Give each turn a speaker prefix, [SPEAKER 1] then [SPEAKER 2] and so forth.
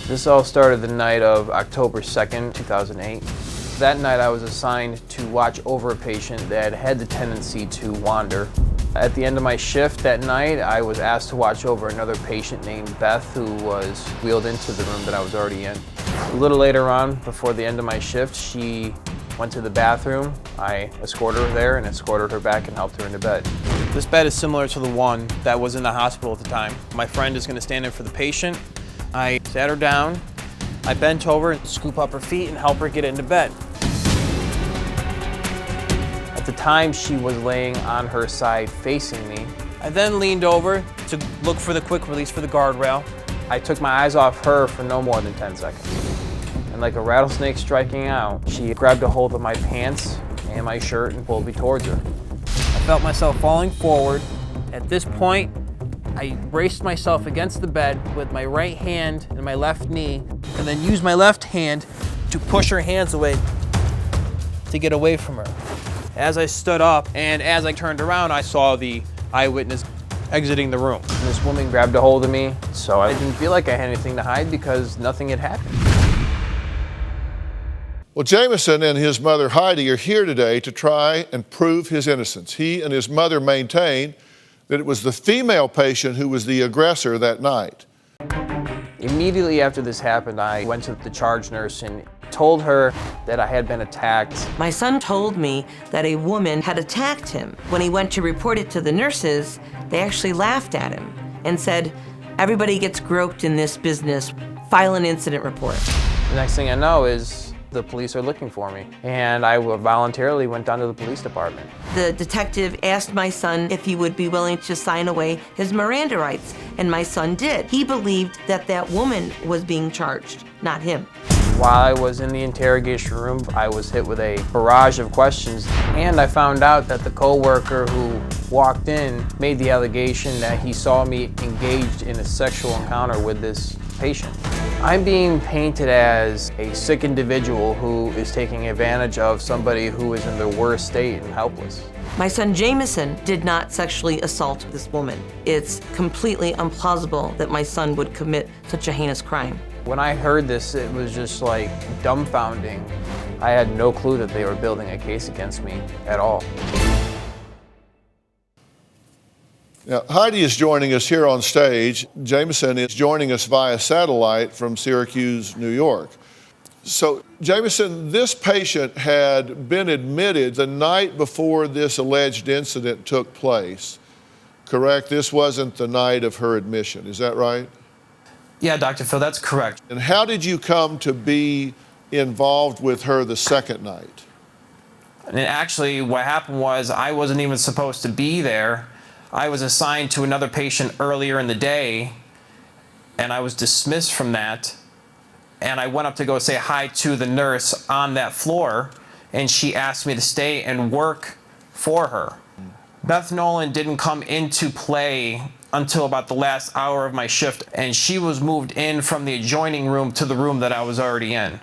[SPEAKER 1] This all started the night of October 2nd, 2008. That night I was assigned to watch over a patient that had the tendency to wander. At the end of my shift that night, I was asked to watch over another patient named Beth, who was wheeled into the room that I was already in. A little later on, before the end of my shift, she went to the bathroom. I escorted her there and escorted her back and helped her into bed. This bed is similar to the one that was in the hospital at the time. My friend is going to stand in for the patient. I sat her down, I bent over and scoop up her feet and help her get into bed. At the time, she was laying on her side facing me. I then leaned over to look for the quick release for the guardrail. I took my eyes off her for no more than 10 seconds. And like a rattlesnake striking out, she grabbed a hold of my pants and my shirt and pulled me towards her. I felt myself falling forward. At this point, I braced myself against the bed with my right hand and my left knee, and then used my left hand to push her hands away to get away from her. As I stood up and as I turned around, I saw the eyewitness exiting the room. And this woman grabbed a hold of me, so I didn't feel like I had anything to hide because nothing had happened.
[SPEAKER 2] Well, Jameson and his mother Heidi are here today to try and prove his innocence. He and his mother maintain that it was the female patient who was the aggressor that night.
[SPEAKER 1] Immediately after this happened, I went to the charge nurse and told her that I had been attacked.
[SPEAKER 3] My son told me that a woman had attacked him. When he went to report it to the nurses, they actually laughed at him and said, "Everybody gets groped in this business. File an incident report."
[SPEAKER 1] The next thing I know is the police are looking for me, and I voluntarily went down to the police department.
[SPEAKER 3] The detective asked my son if he would be willing to sign away his Miranda rights, and my son did. He believed that that woman was being charged, not him.
[SPEAKER 1] While I was in the interrogation room, I was hit with a barrage of questions, and I found out that the co-worker who walked in made the allegation that he saw me engaged in a sexual encounter with this patient. I'm being painted as a sick individual who is taking advantage of somebody who is in their worst state and helpless.
[SPEAKER 3] My son Jameson did not sexually assault this woman. It's completely implausible that my son would commit such a heinous crime.
[SPEAKER 1] When I heard this, it was just like dumbfounding. I had no clue that they were building a case against me at all.
[SPEAKER 2] Now, Heidi is joining us here on stage. Jameson is joining us via satellite from Syracuse, New York. So, Jameson, this patient had been admitted the night before this alleged incident took place, correct? This wasn't the night of her admission, is that right?
[SPEAKER 4] Yeah, Dr. Phil, that's correct.
[SPEAKER 2] And how did you come to be involved with her the second night?
[SPEAKER 4] And actually, what happened was I wasn't even supposed to be there. I was assigned to another patient earlier in the day, and I was dismissed from that. And I went up to go say hi to the nurse on that floor, and she asked me to stay and work for her. Beth Nolan didn't come into play until about the last hour of my shift, and she was moved in from the adjoining room to the room that I was already in.